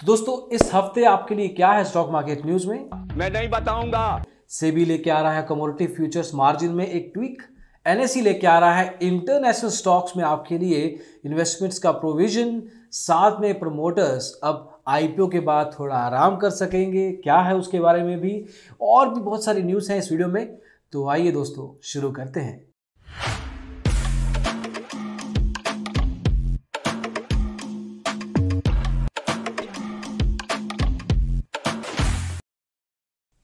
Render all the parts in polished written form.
तो दोस्तों इस हफ्ते आपके लिए क्या है स्टॉक मार्केट न्यूज में, मैं नहीं बताऊंगा। सेबी लेके आ रहा है कमोडिटी फ्यूचर्स मार्जिन में एक ट्वीक, एनएसई लेके आ रहा है इंटरनेशनल स्टॉक्स में आपके लिए इन्वेस्टमेंट्स का प्रोविजन, साथ में प्रमोटर्स अब आईपीओ के बाद थोड़ा आराम कर सकेंगे, क्या है उसके बारे में भी और भी बहुत सारी न्यूज़ हैं इस वीडियो में। तो आइए दोस्तों शुरू करते हैं।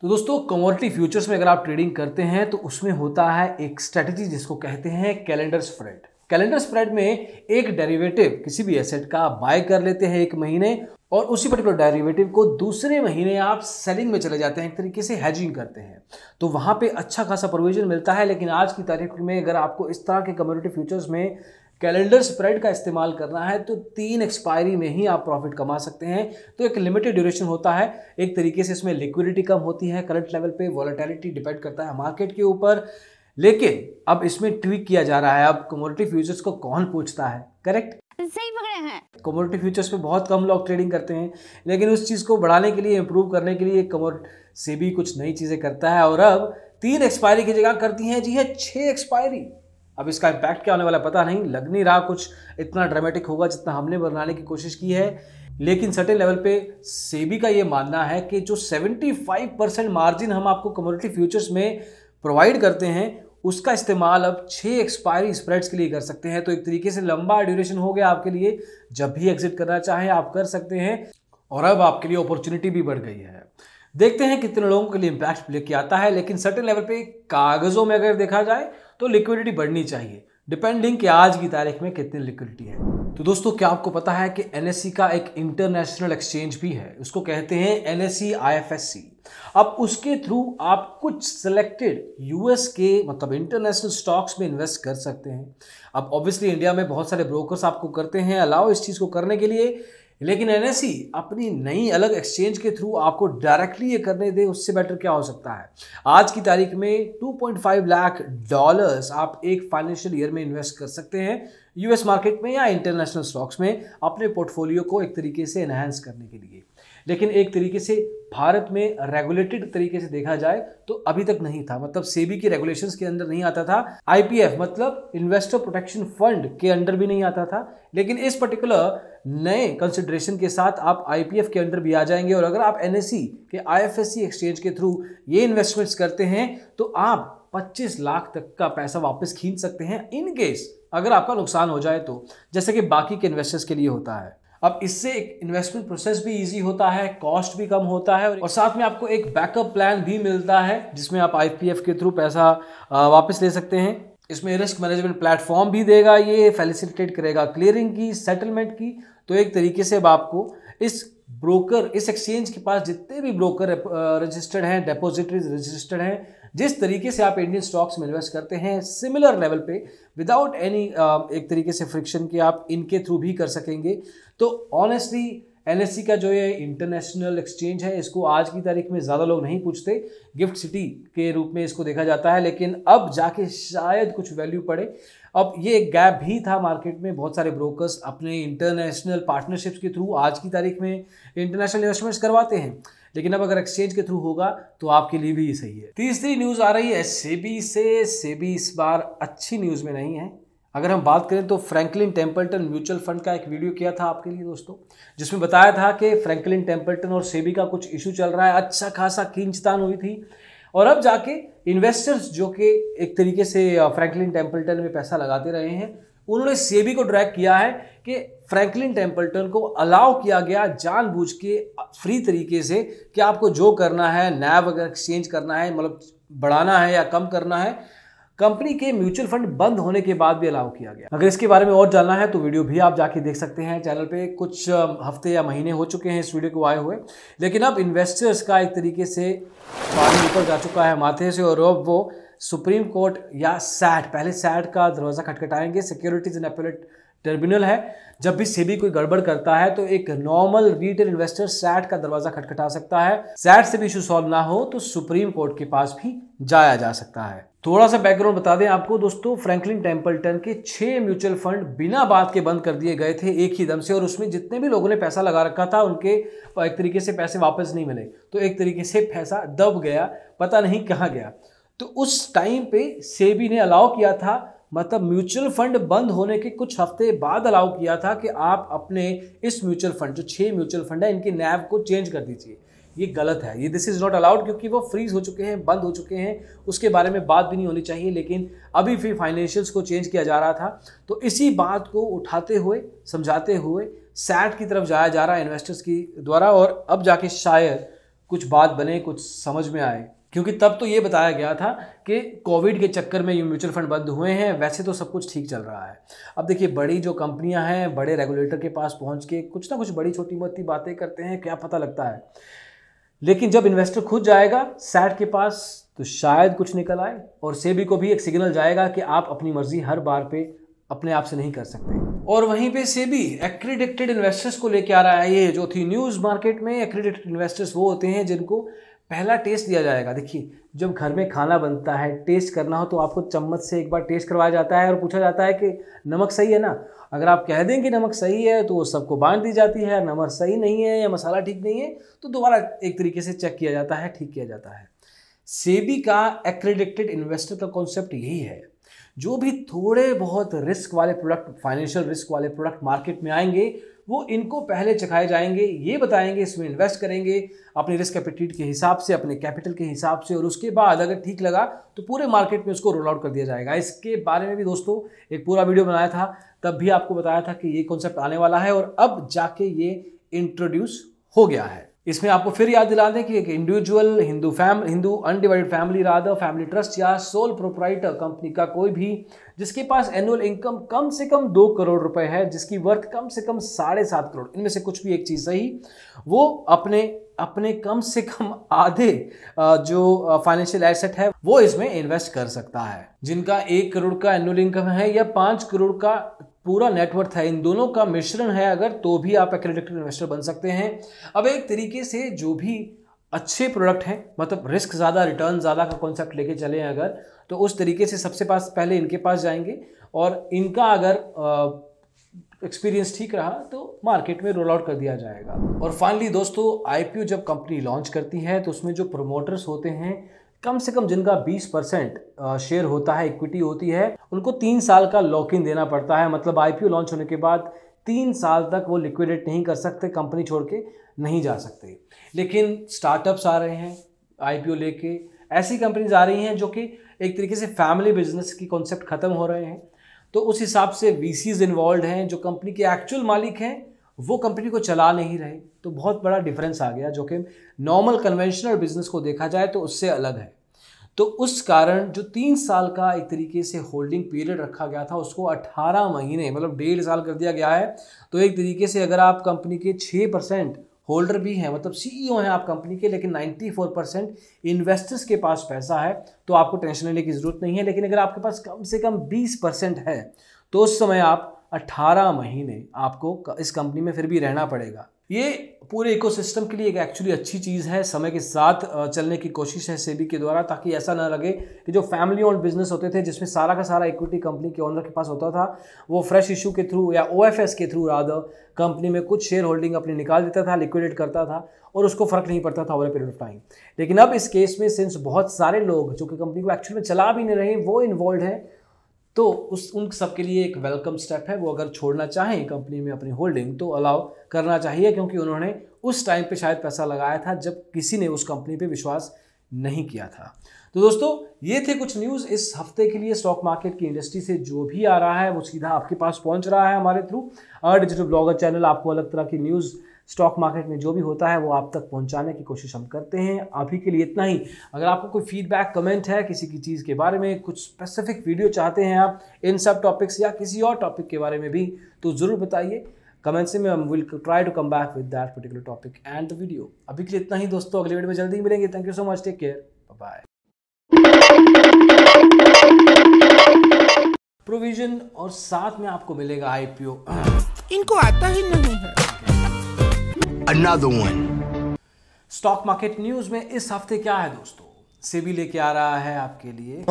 तो दोस्तों कमोडिटी फ्यूचर्स में अगर आप ट्रेडिंग करते हैं तो उसमें होता है एक स्ट्रेटजी जिसको कहते हैं कैलेंडर स्प्रेड। कैलेंडर स्प्रेड में एक डेरिवेटिव किसी भी एसेट का आप बाय कर लेते हैं एक महीने और उसी पर्टिकुलर डेरिवेटिव को दूसरे महीने आप सेलिंग में चले जाते हैं, एक तरीके से हेजिंग करते हैं, तो वहां पे अच्छा खासा प्रोविजन मिलता है। लेकिन आज की तारीख में अगर आपको इस तरह के कमोडिटी फ्यूचर्स में कैलेंडर स्प्रेड का इस्तेमाल करना है तो 3 एक्सपायरी में ही आप प्रॉफिट कमा सकते हैं। तो एक लिमिटेड ड्यूरेशन होता है, एक तरीके से इसमें लिक्विडिटी कम होती है करंट लेवल पे, वॉलेटिलिटी डिपेंड करता है मार्केट के ऊपर। लेकिन अब इसमें ट्वीक किया जा रहा है। अब कमोडिटी फ्यूचर्स को कौन पूछता है, करेक्ट, सही पकड़े हैं। कमोडिटी फ्यूचर्स पे बहुत कम लोग ट्रेडिंग करते हैं, लेकिन उस चीज़ को बढ़ाने के लिए, इंप्रूव करने के लिए सेबी कुछ नई चीज़ें करता है और अब 3 एक्सपायरी की जगह करती है जी है 6 एक्सपायरी। अब इसका इम्पैक्ट क्या होने वाला पता नहीं, लग नहीं रहा कुछ इतना ड्रामेटिक होगा जितना हमने बनाने की कोशिश की है। लेकिन सर्टेन लेवल पे सेबी का ये मानना है कि जो 75% मार्जिन हम आपको कमोडिटी फ्यूचर्स में प्रोवाइड करते हैं उसका इस्तेमाल अब 6 एक्सपायरी स्प्रेड्स के लिए कर सकते हैं। तो एक तरीके से लंबा ड्यूरेशन हो गया आपके लिए, जब भी एग्जिट करना चाहें आप कर सकते हैं और अब आपके लिए अपॉर्चुनिटी भी बढ़ गई है। देखते हैं कितने लोगों के लिए इम्पैक्ट लेके आता है। लेकिन सर्टेन लेवल पे कागजों में अगर देखा जाए तो लिक्विडिटी बढ़नी चाहिए, डिपेंडिंग कि आज की तारीख में कितनी लिक्विडिटी है। तो दोस्तों क्या आपको पता है कि एनएसई का एक इंटरनेशनल एक्सचेंज भी है, उसको कहते हैं एनएसई आईएफएससी। अब उसके थ्रू आप कुछ सिलेक्टेड यूएस के मतलब इंटरनेशनल स्टॉक्स में इन्वेस्ट कर सकते हैं। अब ऑब्वियसली इंडिया में बहुत सारे ब्रोकर्स आपको करते हैं अलाउ इस चीज़ को करने के लिए, लेकिन एनएसई अपनी नई अलग एक्सचेंज के थ्रू आपको डायरेक्टली ये करने दे, उससे बेटर क्या हो सकता है। आज की तारीख में $2.5 लाख आप एक फाइनेंशियल ईयर में इन्वेस्ट कर सकते हैं यूएस मार्केट में या इंटरनेशनल स्टॉक्स में अपने पोर्टफोलियो को एक तरीके से एनहांस करने के लिए। लेकिन एक तरीके से भारत में रेगुलेटेड तरीके से देखा जाए तो अभी तक नहीं था, मतलब सेबी की रेगुलेशंस के अंदर नहीं आता था, आईपीएफ मतलब इन्वेस्टर प्रोटेक्शन फंड के अंडर भी नहीं आता था। लेकिन इस पर्टिकुलर नए कंसिडरेशन के साथ आप आईपीएफ के अंडर भी आ जाएंगे और अगर आप एनएसई के आईएफएससी एक्सचेंज के थ्रू ये इन्वेस्टमेंट्स करते हैं तो आप 25 लाख तक का पैसा वापस खींच सकते हैं इन केस अगर आपका नुकसान हो जाए तो, जैसे कि बाकी के इन्वेस्टर्स के लिए होता है। अब इससे एक इन्वेस्टमेंट प्रोसेस भी इजी होता है, कॉस्ट भी कम होता है और साथ में आपको एक बैकअप प्लान भी मिलता है जिसमें आप आईपीएफ के थ्रू पैसा वापस ले सकते हैं। इसमें रिस्क मैनेजमेंट प्लेटफॉर्म भी देगा, ये फैसिलिटेट करेगा क्लियरिंग की, सेटलमेंट की। तो एक तरीके से अब आपको इस ब्रोकर, इस एक्सचेंज के पास जितने भी ब्रोकर रजिस्टर्ड हैं, डेपोजिटरीज रजिस्टर्ड हैं, जिस तरीके से आप इंडियन स्टॉक्स में इन्वेस्ट करते हैं सिमिलर लेवल पे विदाउट एनी एक तरीके से फ्रिक्शन के आप इनके थ्रू भी कर सकेंगे। तो ऑनेस्टली एनएसई का जो ये इंटरनेशनल एक्सचेंज है इसको आज की तारीख में ज़्यादा लोग नहीं पूछते, गिफ्ट सिटी के रूप में इसको देखा जाता है, लेकिन अब जाके शायद कुछ वैल्यू पड़े। अब ये एक गैप भी था मार्केट में, बहुत सारे ब्रोकर्स अपने इंटरनेशनल पार्टनरशिप्स के थ्रू आज की तारीख में इंटरनेशनल इन्वेस्टमेंट्स करवाते हैं, लेकिन अब अगर एक्सचेंज के थ्रू होगा तो आपके लिए भी सही है। तीसरी न्यूज़ आ रही है सेबी से। सेबी इस बार अच्छी न्यूज़ में नहीं है। अगर हम बात करें तो फ्रैंकलिन टेम्पल्टन म्यूचुअल फंड का एक वीडियो किया था आपके लिए दोस्तों, जिसमें बताया था कि फ्रैंकलिन टेम्पल्टन और सेबी का कुछ इशू चल रहा है, अच्छा खासा खींचतान हुई थी और अब जाके इन्वेस्टर्स जो कि एक तरीके से फ्रैंकलिन टेम्पल्टन में पैसा लगाते रहे हैं, उन्होंने सेबी को ड्रैग किया है कि फ्रैंकलिन टेम्पल्टन को अलाउ किया गया जानबूझ के फ्री तरीके से कि आपको जो करना है, नैव अगर एक्सचेंज करना है, मतलब बढ़ाना है या कम करना है, कंपनी के म्यूचुअल फंड बंद होने के बाद भी अलाउ किया गया। अगर इसके बारे में और जानना है तो वीडियो भी आप जाके देख सकते हैं चैनल पे, कुछ हफ्ते या महीने हो चुके हैं इस वीडियो को आए हुए। लेकिन अब इन्वेस्टर्स का एक तरीके से पानी ऊपर जा चुका है माथे से और अब वो सुप्रीम कोर्ट या सैट, पहले सैट का दरवाज़ा खटखटाएंगे, सिक्योरिटीज एंड अपीलेट टर्मिनल है। जब भी सेबी कोई गड़बड़ करता है तो एक नॉर्मल रिटेल इन्वेस्टर सैट का दरवाजा खटखटा सकता है। सैट से भी इशू सॉल्व ना हो तो सुप्रीम कोर्ट के पास भी जाया जा सकता है। थोड़ा सा बैकग्राउंड बता दें आपको दोस्तों, फ्रैंकलिन टेम्पल्टन के 6 म्यूचुअल फंड बिना बात के बंद कर दिए गए थे एक ही दम से, और उसमें जितने भी लोगों ने पैसा लगा रखा था उनके एक तरीके से पैसे वापस नहीं मिले, तो एक तरीके से पैसा दब गया, पता नहीं कहाँ गया। तो उस टाइम पे सेबी ने अलाउ किया था, मतलब म्यूचुअल फंड बंद होने के कुछ हफ्ते बाद अलाउ किया था कि आप अपने इस म्यूचुअल फंड, जो 6 म्यूचुअल फंड है, इनके नैव को चेंज कर दीजिए। ये गलत है, ये दिस इज नॉट अलाउड, क्योंकि वो फ्रीज हो चुके हैं, बंद हो चुके हैं, उसके बारे में बात भी नहीं होनी चाहिए। लेकिन अभी फिर फाइनेंशियल्स को चेंज किया जा रहा था, तो इसी बात को उठाते हुए, समझाते हुए सैट की तरफ जाया जा रहा है इन्वेस्टर्स की द्वारा, और अब जाके शायद कुछ बात बने, कुछ समझ में आए। क्योंकि तब तो ये बताया गया था कि कोविड के चक्कर में ये म्यूचुअल फंड बंद हुए हैं, वैसे तो सब कुछ ठीक चल रहा है। अब देखिए, बड़ी जो कंपनियां हैं बड़े रेगुलेटर के पास पहुंच के कुछ ना कुछ बड़ी छोटी मोटी बातें करते हैं, क्या पता लगता है। लेकिन जब इन्वेस्टर खुद जाएगा सैट के पास तो शायद कुछ निकल आए, और सेबी को भी एक सिग्नल जाएगा कि आप अपनी मर्जी हर बार पे अपने आप से नहीं कर सकते। और वहीं पे सेबी एक्रीडिटेड इन्वेस्टर्स को लेके आ रहा है। ये जो थी न्यूज़ मार्केट में, एक्रीडिटेड इन्वेस्टर्स वो होते हैं जिनको पहला टेस्ट दिया जाएगा। देखिए, जब घर में खाना बनता है, टेस्ट करना हो तो आपको चम्मच से एक बार टेस्ट करवाया जाता है और पूछा जाता है कि नमक सही है ना। अगर आप कह दें कि नमक सही है तो वो सबको बांट दी जाती है, नमक सही नहीं है या मसाला ठीक नहीं है तो दोबारा एक तरीके से चेक किया जाता है, ठीक किया जाता है। सेबी का एक्रेडिटेड इन्वेस्टर का कॉन्सेप्ट यही है। जो भी थोड़े बहुत रिस्क वाले प्रोडक्ट, फाइनेंशियल रिस्क वाले प्रोडक्ट मार्केट में आएंगे, वो इनको पहले चखाए जाएंगे, ये बताएंगे इसमें इन्वेस्ट करेंगे अपने रिस्क एपेटाइट के हिसाब से, अपने कैपिटल के हिसाब से, और उसके बाद अगर ठीक लगा तो पूरे मार्केट में उसको रोल आउट कर दिया जाएगा। इसके बारे में भी दोस्तों एक पूरा वीडियो बनाया था, तब भी आपको बताया था कि ये कॉन्सेप्ट आने वाला है और अब जाके ये इंट्रोड्यूस हो गया है। इसमें आपको फिर याद दिला दें कि एक individual Hindu undivided family rather family trust या सोल प्रोप्राइटर कंपनी का कोई भी जिसके पास एनुअल इनकम कम से कम 2 करोड़ रुपए है, जिसकी वर्थ कम से कम 7.5 करोड़, इनमें से कुछ भी एक चीज सही, वो अपने कम से कम आधे जो फाइनेंशियल एसेट है वो इसमें इन्वेस्ट कर सकता है। जिनका 1 करोड़ का एनुअल इनकम है या 5 करोड़ का पूरा नेटवर्थ है, इन दोनों का मिश्रण है अगर, तो भी आप एक्रेडिटेड इन्वेस्टर बन सकते हैं। अब एक तरीके से जो भी अच्छे प्रोडक्ट हैं, मतलब रिस्क ज़्यादा रिटर्न ज़्यादा का कॉन्सेप्ट लेके चलें अगर, तो उस तरीके से सबसे पास पहले इनके पास जाएंगे और इनका अगर एक्सपीरियंस ठीक रहा तो मार्केट में रोल आउट कर दिया जाएगा। और फाइनली दोस्तों, आईपीओ जब कंपनी लॉन्च करती है तो उसमें जो प्रमोटर्स होते हैं, कम से कम जिनका 20% शेयर होता है, इक्विटी होती है, उनको 3 साल का लॉक इन देना पड़ता है। मतलब आईपीओ लॉन्च होने के बाद 3 साल तक वो लिक्विडेट नहीं कर सकते, कंपनी छोड़ के नहीं जा सकते। लेकिन स्टार्टअप्स आ रहे हैं आईपीओ लेके, ऐसी कंपनीज आ रही हैं जो कि एक तरीके से फैमिली बिजनेस की कॉन्सेप्ट खत्म हो रहे हैं, तो उस हिसाब से वीसीज इन्वॉल्व हैं, जो कंपनी के एक्चुअल मालिक हैं वो कंपनी को चला नहीं रहे। तो बहुत बड़ा डिफरेंस आ गया, जो कि नॉर्मल कन्वेंशनल बिजनेस को देखा जाए तो उससे अलग है। तो उस कारण जो 3 साल का एक तरीके से होल्डिंग पीरियड रखा गया था उसको 18 महीने, मतलब 1.5 साल कर दिया गया है। तो एक तरीके से अगर आप कंपनी के 6% होल्डर भी हैं, मतलब सीईओ हैं आप कंपनी के, लेकिन 94% इन्वेस्टर्स के पास पैसा है, तो आपको टेंशन लेने की ज़रूरत नहीं है। लेकिन अगर आपके पास कम से कम 20% है तो उस समय आप 18 महीने आपको इस कंपनी में फिर भी रहना पड़ेगा। ये पूरे इकोसिस्टम के लिए एक एक्चुअली अच्छी चीज़ है। समय के साथ चलने की कोशिश है सेबी के द्वारा, ताकि ऐसा ना लगे कि जो फैमिली ओन्ड बिजनेस होते थे जिसमें सारा का सारा इक्विटी कंपनी के ओनर के पास होता था, वो फ्रेश इशू के थ्रू या ओएफएस के थ्रू रादर कंपनी में कुछ शेयर होल्डिंग अपनी निकाल देता था, लिक्विडेट करता था और उसको फर्क नहीं पड़ता था over a period of time. लेकिन अब इस केस में सिंस बहुत सारे लोग जो कि कंपनी को एक्चुअली में चला भी नहीं रहे वो इन्वॉल्व हैं, तो उन सब के लिए एक वेलकम स्टेप है। वो अगर छोड़ना चाहें कंपनी में अपनी होल्डिंग तो अलाउ करना चाहिए, क्योंकि उन्होंने उस टाइम पे शायद पैसा लगाया था जब किसी ने उस कंपनी पे विश्वास नहीं किया था। तो दोस्तों, ये थे कुछ न्यूज़ इस हफ्ते के लिए। स्टॉक मार्केट की इंडस्ट्री से जो भी आ रहा है वो सीधा आपके पास पहुंच रहा है हमारे थ्रू। डिजिटल ब्लॉगर चैनल आपको अलग तरह की न्यूज़ स्टॉक मार्केट में जो भी होता है वो आप तक पहुंचाने की कोशिश हम करते हैं। अभी के लिए इतना ही। अगर आपको कोई फीडबैक, कमेंट है किसी की चीज़ के बारे में, कुछ स्पेसिफिक वीडियो चाहते हैं आप इन सब टॉपिक्स या किसी और टॉपिक के बारे में भी, तो ज़रूर बताइए कमेंट्स में। हम will try to come back with that particular topic and the video. अभी के लिए इतना ही दोस्तों, अगले वीडियो में जल्दी मिलेंगे। Thank you so much, take care, bye bye. Provision और साथ में आपको मिलेगा IPO। इनको आता ही नहीं है। Another one। Stock market news में इस हफ्ते क्या है दोस्तों? सेबी लेके आ रहा है आपके लिए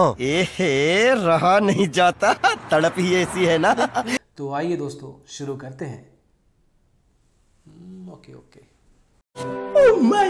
रहा नहीं जाता, तड़प ही ऐसी है ना। तो आइए दोस्तों शुरू करते हैं। ओके। Oh my